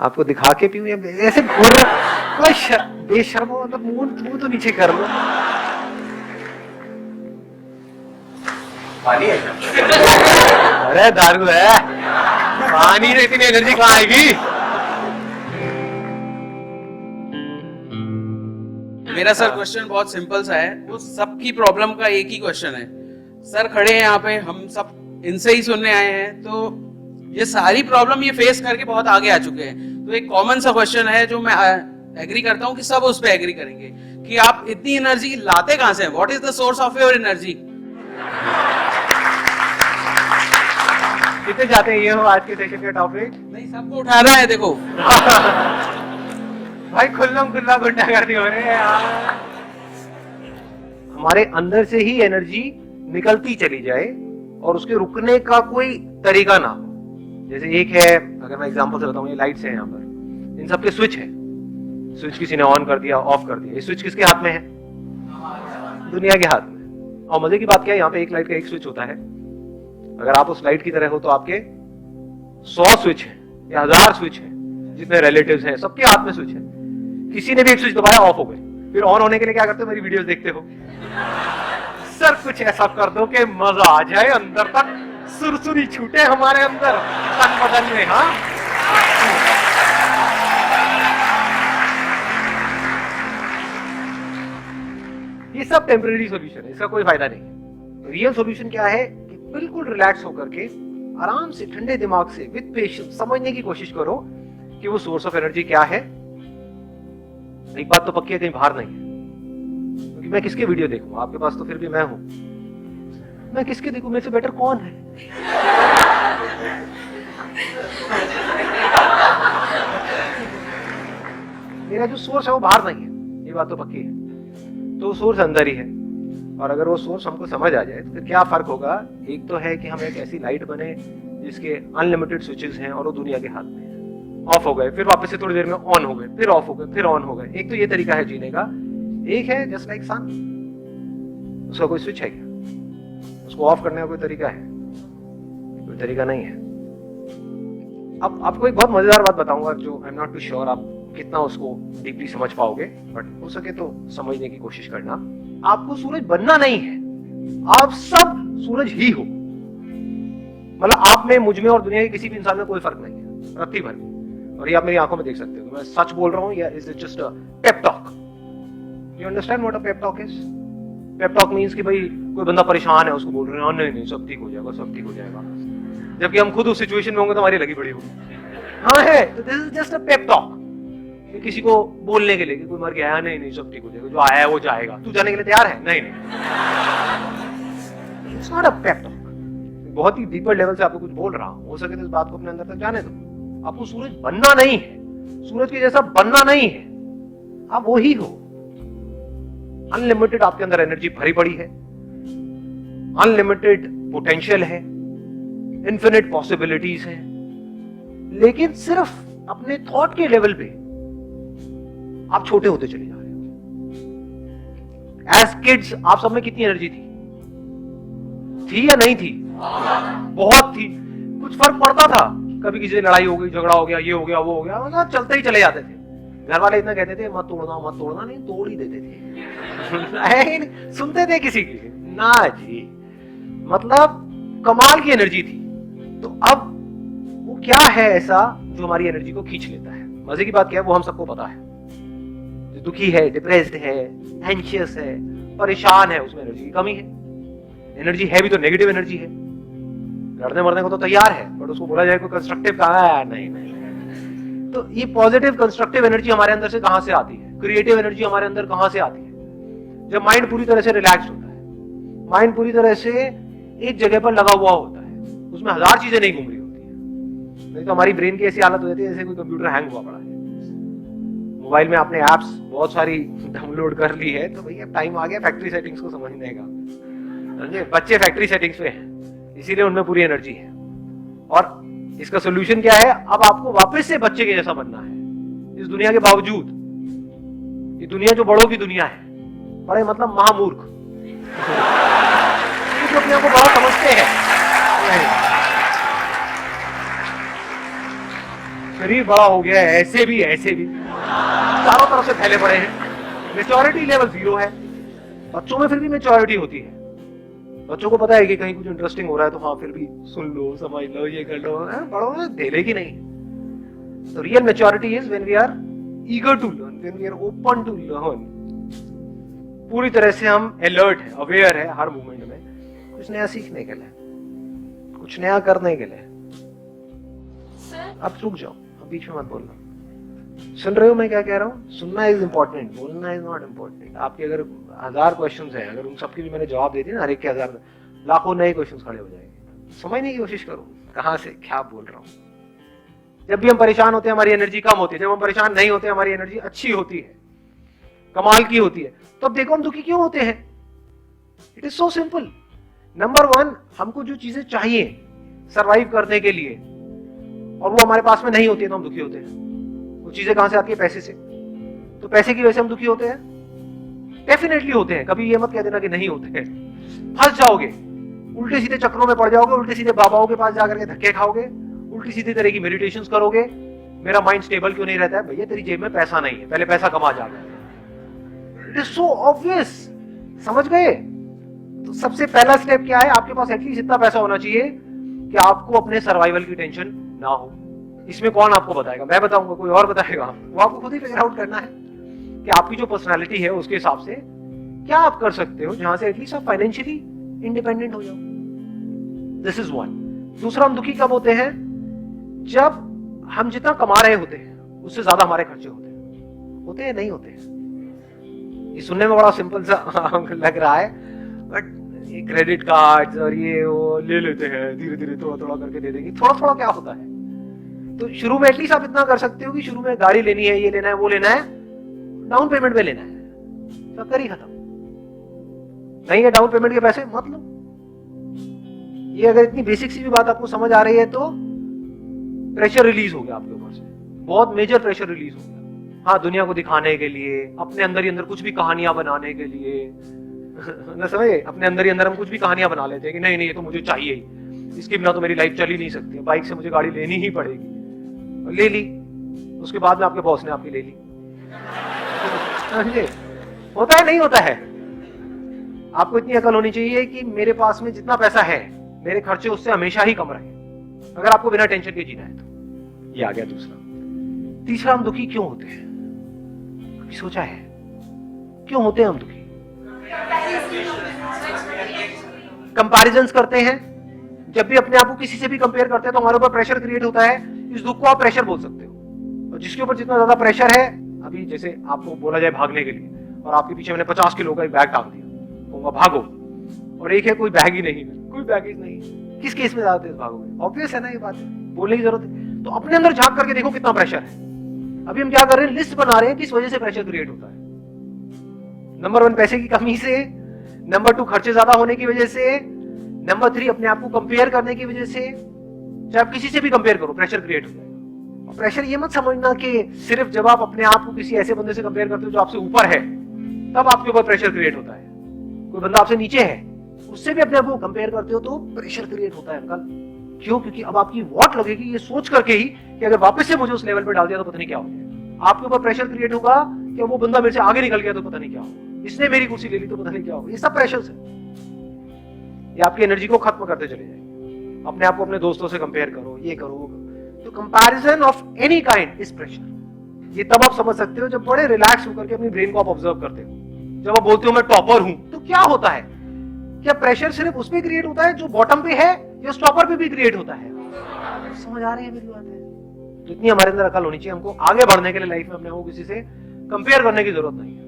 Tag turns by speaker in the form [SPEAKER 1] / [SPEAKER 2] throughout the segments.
[SPEAKER 1] आपको दिखा के पीऊं या ऐसे घूर रहा बेशर्म हो, मतलब मुंह तो नीचे कर लो।
[SPEAKER 2] पानी है?
[SPEAKER 1] अरे दारू है, पानी से इतनी एनर्जी कहाँ आएगी?
[SPEAKER 3] मेरा सर क्वेश्चन बहुत सिंपल सा है, वो सबकी प्रॉब्लम का एक ही क्वेश्चन है। सर खड़े हैं यहाँ पे, हम सब इनसे ही सुनने आए हैं, तो ये सारी प्रॉब्लम ये फेस करके बहुत आगे आ चुके हैं। तो एक कॉमन सा क्वेश्चन है जो मैं एग्री करता हूँ कि सब उस पर एग्री करेंगे कि आप इतनी एनर्जी लाते कहाँ से हैं? What is the source of your energy?
[SPEAKER 1] कितने जाते हैं ये हो आज के सेशन का टॉपिक?
[SPEAKER 3] नहीं, सबको उठाना है। देखो
[SPEAKER 1] भाई खुल्लम खुल्ला गुंडागर्दी हो रहे हैं यार। हमारे अंदर से ही एनर्जी निकलती चली जाए और उसके रुकने का कोई तरीका ना हो। जैसे एक है, अगर मैं एग्जांपल से बताऊं, ये लाइट्स है यहाँ पर, इन सबके स्विच है। स्विच किसी ने ऑन कर दिया, ऑफ कर दिया। ये स्विच किसके हाथ में है? दुनिया के हाथ में। और मजे की बात क्या है, यहाँ पे एक लाइट का एक स्विच होता है। अगर आप उस लाइट की तरह हो तो आपके 100 स्विच है या 1000 स्विच है, जितने रिलेटिव्स हैं सबके हाथ में स्विच है। किसी ने भी एक स्विच दबाया, ऑफ हो गए। फिर ऑन होने के लिए क्या करते हो? मेरी वीडियोस देखते हो। सर कुछ ऐसा कर दो कि मजा आ जाए, अंदर तक सुरसुरी छूटे हमारे अंदर तन बदन में। हाँ, ये सब टेम्परेरी सॉल्यूशन है, इसका कोई फायदा नहीं। रियल सॉल्यूशन क्या है कि बिल्कुल रिलैक्स होकर के आराम से ठंडे दिमाग से विद पेशेंस समझने की कोशिश करो कि वो सोर्स ऑफ एनर्जी क्या है। एक बात तो पक्की है, कहीं बाहर नहीं है। क्योंकि मैं किसके वीडियो देखूं? आपके पास तो फिर भी मैं हूं। मैं किसके देखूं? मेरे से बेटर कौन है? मेरा जो सोर्स है वो बाहर नहीं है, ये बात तो पक्की है। तो सोर्स अंदर ही है। और अगर वो सोर्स हमको समझ आ जाए तो फिर क्या फर्क होगा? एक तो है कि हम एक ऐसी लाइट बने जिसके अनलिमिटेड स्विचेस हैं और वो दुनिया के हाथ में है। ऑफ हो गए, फिर वापस से थोड़ी देर में ऑन हो गए, फिर ऑफ हो गए, फिर ऑन हो गए। एक तो ये तरीका है जीने का। एक है जस्ट लाइक सन, उसका कोई स्विच है क्या? उसको ऑफ करने का कोई तरीका है? कोई तरीका नहीं है। अब आपको एक बहुत मजेदार बात बताऊंगा जो I am not too sure आप कितना उसको डीपली समझ पाओगे, बट हो सके तो समझने की कोशिश करना। आपको सूरज बनना नहीं है, आप सब सूरज ही हो। मतलब आप में, मुझ में और दुनिया के किसी भी इंसान में कोई फर्क नहीं है, रत्ती भर में। और ये आप मेरी आंखों में देख सकते हो। मैं सच बोल रहा हूं या is it just a pep talk? You understand what a pep talk is? Pep talk means कि भाई कोई बंदा परेशान है, उसको बोल रहे हैं नहीं नहीं सब ठीक हो जाएगा, सब ठीक हो जाएगा, जबकि हम खुद उस सिचुएशन में होंगे तो हमारी लगी पड़ी होगी। हाँ है, तो this is just a pep talk. किसी को बोलने के लिए कि कोई मर गया है, नहीं नहीं सब ठीक हो जाएगा, जो आया है वो जाएगा, तू जाने के लिए तैयार है? नहीं नहीं, it's not a pep talk. बहुत ही डीपर लेवल से आपको कुछ बोल रहा हूं, हो सके तो इस बात को अपने अंदर तक जाने दो। आपको सूरज बनना नहीं है, सूरज के जैसा बनना नहीं है, आप वो ही हो। अनलिमिटेड आपके अंदर एनर्जी भरी पड़ी है, अनलिमिटेड पोटेंशियल है, इन्फिनिट पॉसिबिलिटीज है, लेकिन सिर्फ अपने थॉट के लेवल पे आप छोटे होते चले जा रहे हो। एज किड्स आप सब में कितनी एनर्जी थी या नहीं थी? बहुत थी। कुछ फर्क पड़ता था? कभी किसी से लड़ाई हो गई, झगड़ा हो गया, ये हो गया, वो हो गया, मतलब चलते ही चले जाते थे। घर वाले इतना कहते थे मत तोड़ना मत तोड़ना, नहीं तोड़ ही देते थे। सुनते थे किसी की? ना जी, मतलब कमाल की एनर्जी थी। तो अब वो क्या है ऐसा जो हमारी एनर्जी को खींच लेता है? मजे की बात क्या है, वो हम सबको पता है। जो दुखी है, डिप्रेस्ड है, एंशियस है, परेशान है, उसमें एनर्जी की कमी है। एनर्जी है भी तो नेगेटिव एनर्जी है, लड़ने मरने को तो तैयार है, बट उसको बोला जाए कोई कंस्ट्रक्टिव कहाँ है? नहीं नहीं। तो ये पॉजिटिव कंस्ट्रक्टिव एनर्जी हमारे अंदर से कहां से आती है? क्रिएटिव एनर्जी हमारे अंदर कहां से आती है? जब माइंड पूरी तरह से रिलैक्स होता है, माइंड पूरी तरह से एक जगह पर लगा हुआ होता है, उसमें हजार चीजें नहीं घूम रही होती है। नहीं तो हमारी ब्रेन की ऐसी हालत हो जाती है जैसे कोई कंप्यूटर हैंग हुआ पड़ा है। मोबाइल में आपने एप्स बहुत सारी डाउनलोड कर ली है, तो भैया टाइम आ गया फैक्ट्री सेटिंग्स को समझने का। बच्चे फैक्ट्री सेटिंग्स पे हैं, इसीलिए उनमें पूरी एनर्जी है। और इसका सोल्यूशन क्या है? अब आपको वापस से बच्चे के जैसा बनना है इस दुनिया के बावजूद। ये दुनिया जो बड़ों की दुनिया है, बड़े मतलब महामूर्ख क्योंकि अपने आप को बड़ा समझते हैं। शरीर बड़ा हो गया है, ऐसे भी चारों तरफ से फैले पड़े हैं, मेच्योरिटी लेवल 0 है। बच्चों में फिर भी मेच्योरिटी होती है, बच्चों को पता है कि कहीं कुछ इंटरेस्टिंग हो रहा है तो हाँ फिर भी सुन लो, समझ लो, ये कर लो। बड़ों में धेले की नहीं। तो real maturity is when we are eager to learn, when we are open to learn. पूरी तरह से हम अलर्ट है, अवेयर है हर मोमेंट में, कुछ नया सीखने के लिए, कुछ नया करने के लिए। अब रुक जाओ, अब बीच में मत बोलना। सुन रहे हो मैं क्या कह रहा हूँ? सुनना इज इम्पोर्टेंट, बोलना इज नॉट इम्पोर्टेंट। आपके अगर 1000 क्वेश्चंस हैं, अगर उन सबकी भी मैंने जवाब दे दिया ना, हर एक के 1000 लाखों नए क्वेश्चंस खड़े हो जाएंगे। समझने की कोशिश करो कहां से क्या बोल रहा हूँ। जब भी हम परेशान होते हैं हमारी एनर्जी कम होती है, जब हम परेशान नहीं होते हमारी एनर्जी अच्छी होती है, कमाल की होती है। तो अब देखो हम दुखी क्यों होते हैं? It is so simple. Number 1, हमको जो चीजें चाहिए सरवाइव करने के लिए और वो हमारे पास में नहीं होती है तो हम दुखी होते हैं। वो चीजें कहां से आती है? पैसे से। तो पैसे की वजह से हम दुखी होते हैं? डेफिनेटली होते हैं। कभी ये मत कह देना कि नहीं होते हैं। फंस जाओगे, उल्टे सीधे चक्रों में पड़ जाओगे, उल्टे सीधे बाबाओं के पास जाकर के धक्के खाओगे, उल्टी सीधे तरह की मेडिटेशंस करोगे। मेरा माइंड स्टेबल क्यों नहीं रहता है? भैया तेरी जेब में पैसा नहीं है, पहले पैसा कमा जाकर। It is so obvious. समझ गए? तो सबसे पहला स्टेप क्या है? आपके पास एटलीस्ट इतना पैसा होना चाहिए कि आपको अपने सर्वाइवल की टेंशन ना हो। इसमें कौन आपको बताएगा? मैं बताऊंगा? कोई और बताएगा? वो आपको खुद ही फिगर आउट करना है कि आपकी जो पर्सनालिटी है उसके हिसाब से क्या आप कर सकते हो जहां से एटलीस्ट आप फाइनेंशियली इंडिपेंडेंट हो जाओ। This is 1। दूसरा, हम दुखी कब होते हैं? जब हम जितना कमा रहे होते हैं उससे ज्यादा हमारे खर्चे होते हैं नहीं होते हैं? ये सुनने में बड़ा सिंपल सा लग रहा है, बट ये क्रेडिट कार्ड्स और ये वो ले लेते हैं, धीरे धीरे थोड़ा थोड़ा करके दे देंगे। थोड़ा थोड़ा क्या होता है? तो शुरू में एटलीस्ट आप इतना कर सकते हो कि शुरू में गाड़ी लेनी है, ये लेना है, वो लेना है, डाउन पेमेंट पे लेना है, तो कर ही खत्म। नहीं है डाउन पेमेंट के पैसे, मत लो। ये अगर इतनी बेसिक सी भी बात आपको समझ आ रही है तो प्रेशर रिलीज हो गया आपके ऊपर से, बहुत मेजर प्रेशर रिलीज हो गया। हाँ, दुनिया को दिखाने के लिए, अपने अंदर ही अंदर कुछ भी कहानियां बनाने के लिए ना, समझे? अपने अंदर ही अंदर हम कुछ भी कहानियां बना लेते हैं कि नहीं नहीं ये तो मुझे चाहिए ही, इसके बिना तो मेरी लाइफ चल ही नहीं सकती, बाइक से मुझे गाड़ी लेनी ही पड़ेगी। ले ली, उसके बाद में आपके बॉस ने आपकी ले ली। समझे? होता है नहीं होता है? आपको इतनी अकल होनी चाहिए कि मेरे पास में जितना पैसा है मेरे खर्चे उससे हमेशा ही कम रहे, अगर आपको बिना टेंशन के जीना है तो। ये आ गया दूसरा। तीसरा, हम दुखी क्यों होते हैं? कभी सोचा है क्यों होते हैं हम दुखी? कंपैरिजंस करते हैं। जब भी अपने आप को किसी से भी कंपेयर करते हैं तो हमारे ऊपर प्रेशर क्रिएट होता है। इस दुख को आप प्रेशर बोल सकते हो। और जिसके ऊपर जितना ज्यादा प्रेशर है, अभी जैसे आपको बोला जाए भागने के लिए और आपके पीछे मैंने 50 किलो का एक बैग टांग दिया, कहूंगा भागो, और एक है कोई बैग ही नहीं, कोई बैगेज नहीं, किस केस में ज्यादा तेज भागोगे? ऑब्वियस है ना ये बात, बोलने की जरूरत है। तो अपने अंदर झांक करके देखो कितना प्रेशर है। अभी हम क्या कर रहे हैं? लिस्ट बना रहे हैं किस वजह से प्रेशर क्रिएट होता है। नंबर 1 पैसे की कमी से, नंबर 2 खर्चे ज्यादा होने की वजह से, नंबर 3 अपने आप को कंपेयर करने की वजह से। चाहे आप किसी से भी कंपेयर करो, प्रेशर क्रिएट हो जाएगा। और प्रेशर ये मत समझना कि सिर्फ जब आप अपने आप को किसी ऐसे बंदे से कंपेयर करते हो जो आपसे ऊपर है तब आपके ऊपर प्रेशर क्रिएट होता है। कोई बंदा आपसे नीचे है, उससे भी अपने आप को कंपेयर करते हो तो प्रेशर क्रिएट होता है अंकल। क्यों? क्योंकि अब आपकी वॉट लगेगी ये सोच करके ही कि अगर वापस से मुझे उस लेवल पे डाल दिया तो पता नहीं क्या हो गया। आपके ऊपर प्रेशर क्रिएट होगा कि वो बंदा मेरे से आगे निकल गया तो पता नहीं क्या होगा, इसने मेरी कुर्सी ले ली तो पता नहीं क्या होगा। ये सब प्रेशर है, ये आपकी एनर्जी को खत्म करते चले जाएंगे। अपने आप को अपने दोस्तों से कंपेयर करो, ये करो वो करो। तो comparison of any kind is pressure. ये तब आप समझ सकते हो जब बड़े रिलैक्स होकर के अपनी ब्रेन को आप ऑब्जर्व करते हो। जब आप बोलते हो मैं टॉपर हूं, तो क्या होता है? क्या प्रेशर सिर्फ उस पे क्रिएट होता है जो बॉटम पे है, या टॉपर पे भी क्रिएट होता है? समझ आ रही है मेरी बात? है तो इतनी हमारे अंदर अकल होनी चाहिए, हमको आगे बढ़ने के लिए लाइफ में अपने को किसी से कंपेयर करने की जरूरत नहीं है।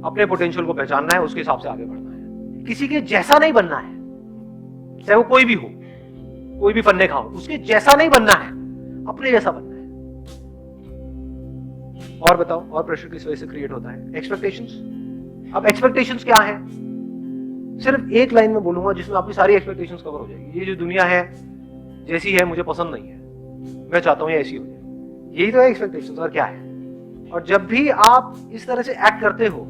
[SPEAKER 1] अपने पोटेंशियल को पहचानना है, उसके हिसाब से आगे बढ़ना है। किसी के जैसा नहीं बनना है, चाहे वो कोई भी हो, कोई भी फन्ने खाओ, उसके जैसा नहीं बनना है, अपने जैसा बनना है। और बताओ, और प्रेशर किस वजह से क्रिएट होता है? एक्सपेक्टेशंस। अब एक्सपेक्टेशंस क्या है? सिर्फ एक लाइन में बोलूंगा जिसमें आपकी सारी एक्सपेक्टेशंस कवर हो जाएगी। ये जो दुनिया है जैसी है मुझे पसंद नहीं है, मैं चाहता हूं ये ऐसी हो जाए। यही तो है एक्सपेक्टेशंस, और क्या है? और जब भी आप इस तरह से एक्ट करते हो,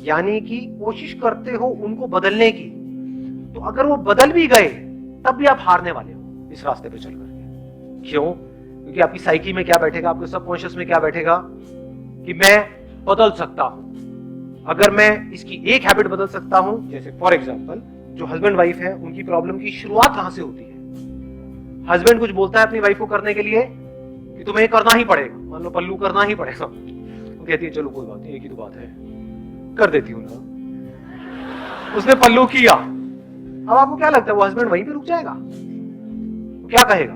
[SPEAKER 1] यानी कि कोशिश करते हो उनको बदलने की, तो अगर वो बदल भी गए तब भी आप हारने वाले हो इस रास्ते पे चल करके। क्यों? क्योंकि आपकी साइकी में क्या बैठेगा, आपके सबकॉन्शियस में क्या बैठेगा कि मैं बदल सकता हूं। अगर मैं इसकी एक हैबिट बदल सकता हूं, जैसे फॉर एग्जांपल जो हस्बैंड वाइफ है उनकी प्रॉब्लम की शुरुआत कहां से होती है? हस्बैंड कुछ बोलता है अपनी वाइफ को करने के लिए कि तुम्हें करना ही पड़ेगा, मान लो पल्लू करना ही पड़ेगा, वो कहती है चलो कोई बात नहीं, एक ही तो बात है, कर देती हूं ना। उसने पल्लू किया, अब आपको क्या लगता है वो हस्बैंड वहीं पे रुक जाएगा? वो क्या कहेगा?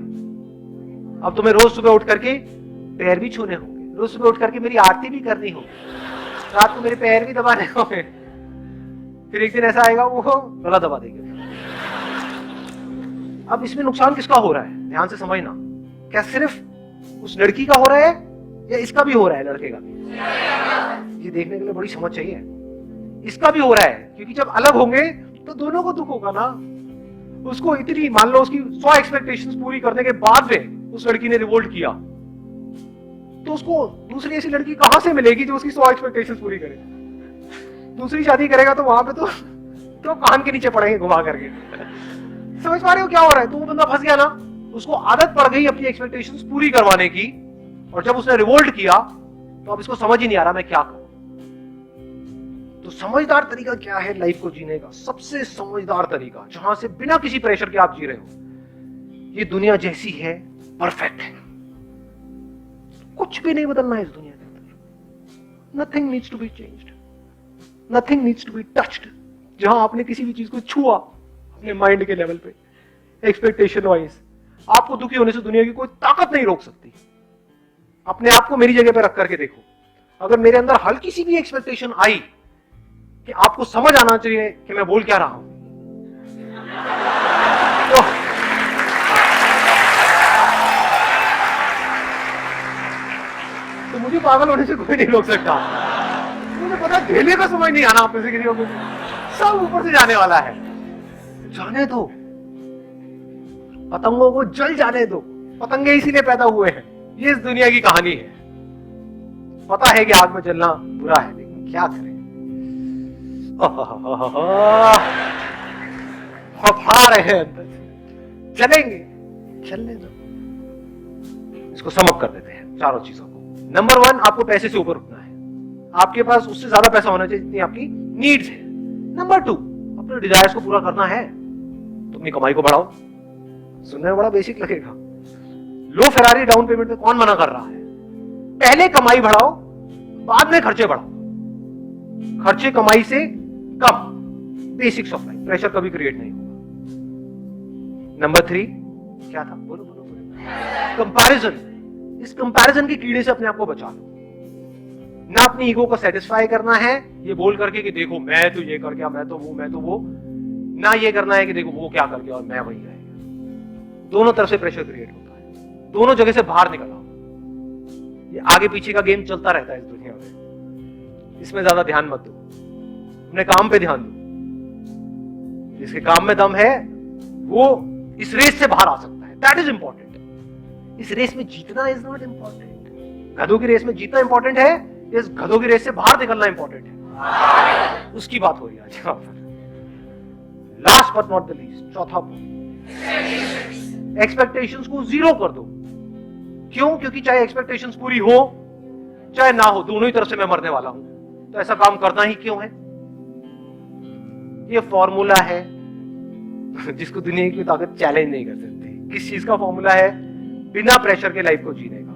[SPEAKER 1] अब तुम्हें रोज सुबह उठ करके पैर भी छूने होंगे, रोज सुबह उठ करके मेरी आरती भी करनी होगी, रात को मेरे पैर भी दबाने होंगे, फिर एक दिन ऐसा आएगा वो गला दबा देंगे। अब इसमें नुकसान किसका हो रहा है? ध्यान से समझना, क्या सिर्फ उस लड़की का हो रहा है या इसका भी हो रहा है? लड़के का भी। ये देखने के लिए बड़ी समझ चाहिए। इसका भी हो रहा है, क्योंकि जब अलग होंगे तो दोनों को दुख होगा ना। उसको इतनी, मान लो उसकी 100 एक्सपेक्टेशंस पूरी करने के बाद में उस लड़की ने रिवोल्ट किया, तो उसको दूसरी ऐसी लड़की कहां से मिलेगी जो उसकी 100 एक्सपेक्टेशंस पूरी करे? दूसरी शादी करेगा तो वहां पे तो कान के नीचे पड़ेंगे घुमा करके। समझ पा रहे हो क्या हो रहा है? तो वो बंदा फंस गया ना, उसको आदत पड़ गई अपनी एक्सपेक्टेशंस पूरी करवाने की, और जब उसने रिवोल्ट किया तो अब इसको समझ ही नहीं आ रहा मैं क्या करूं। तो समझदार तरीका क्या है लाइफ को जीने का? सबसे समझदार तरीका, जहां से बिना किसी प्रेशर के आप जी रहे हो, ये दुनिया जैसी है परफेक्ट है, कुछ भी नहीं बदलना है इस दुनिया के अंदर। Nothing needs to be changed, nothing needs to be touched. जहां आपने किसी भी चीज को छुआ अपने माइंड के लेवल पे, एक्सपेक्टेशन वाइज, आपको दुखी होने से दुनिया की कोई ताकत नहीं रोक सकती। अपने आप को मेरी जगह पे रख करके देखो, अगर मेरे अंदर हल्की सी भी एक्सपेक्टेशन आई कि आपको समझ आना चाहिए कि मैं बोल क्या रहा हूं, तो मुझे पागल होने से कोई नहीं रोक सकता। मुझे पता ढेले का समझ नहीं आना आप में से किसी को, सब ऊपर से जाने वाला है। जाने दो, पतंगों को जल जाने दो, पतंगे इसीलिए पैदा हुए हैं। ये इस दुनिया की कहानी है। पता है कि आग में जलना बुरा है, लेकिन क्या करें, फफड़ा रहे हैं अंदर, चलेंगे, चलने दो। इसको समअप कर देते हैं चारों चीजों को। नंबर 1, आपको पैसे से ऊपर उठना है, आपके पास उससे ज्यादा पैसा होना चाहिए जितनी आपकी नीड्स है। नंबर 2, अपने डिजायर्स को पूरा करना है तो अपनी कमाई को बढ़ाओ। सुनने में बड़ा बेसिक लगेगा, लो फेरारी डाउन पेमेंट पे कौन मना कर रहा है? पहले कमाई बढ़ाओ, बाद में खर्चे बढ़ाओ। खर्चे कमाई से कम, बेसिक्स ऑफ लाइफ, प्रेशर कभी क्रिएट नहीं होगा। नंबर 3 क्या था? बोलो बोलो बोलो। कंपैरिजन। इस कंपैरिजन के कीड़े से अपने आप को बचा लो। ना अपनी ईगो को सेटिस्फाई करना है ये बोल करके कि देखो मैं तो ये कर गया, मैं तो वो, ना ये करना है कि देखो वो क्या कर गया और मैं वही रहेगा। दोनों तरफ से प्रेशर क्रिएट होता है, दोनों जगह से बाहर निकल आओ। ये आगे पीछे का गेम चलता रहता है इस दुनिया में, इसमें ज्यादा ध्यान मत दो, अपने काम पे ध्यान दो। जिसके काम में दम है वो इस रेस से बाहर आ सकता है, दैट इज इंपॉर्टेंट। इस रेस में जीतना इज नॉट इंपॉर्टेंट। गधों की रेस में जीतना इंपॉर्टेंट है, इस गधों की रेस से बाहर निकलना इंपॉर्टेंट है। उसकी बात हो रही है आज यहां पर। Last but not the least, चौथा पॉइंट, एक्सपेक्टेशंस को 0 कर दो। क्यों? क्योंकि चाहे एक्सपेक्टेशंस पूरी हो चाहे ना हो, दोनों ही तरफ से मैं मरने वाला हूं, तो ऐसा काम करना ही क्यों है? ये फॉर्मूला है जिसको दुनिया की ताकत चैलेंज नहीं कर सकती। किस चीज का फॉर्मूला है? बिना प्रेशर के लाइफ को जीने का।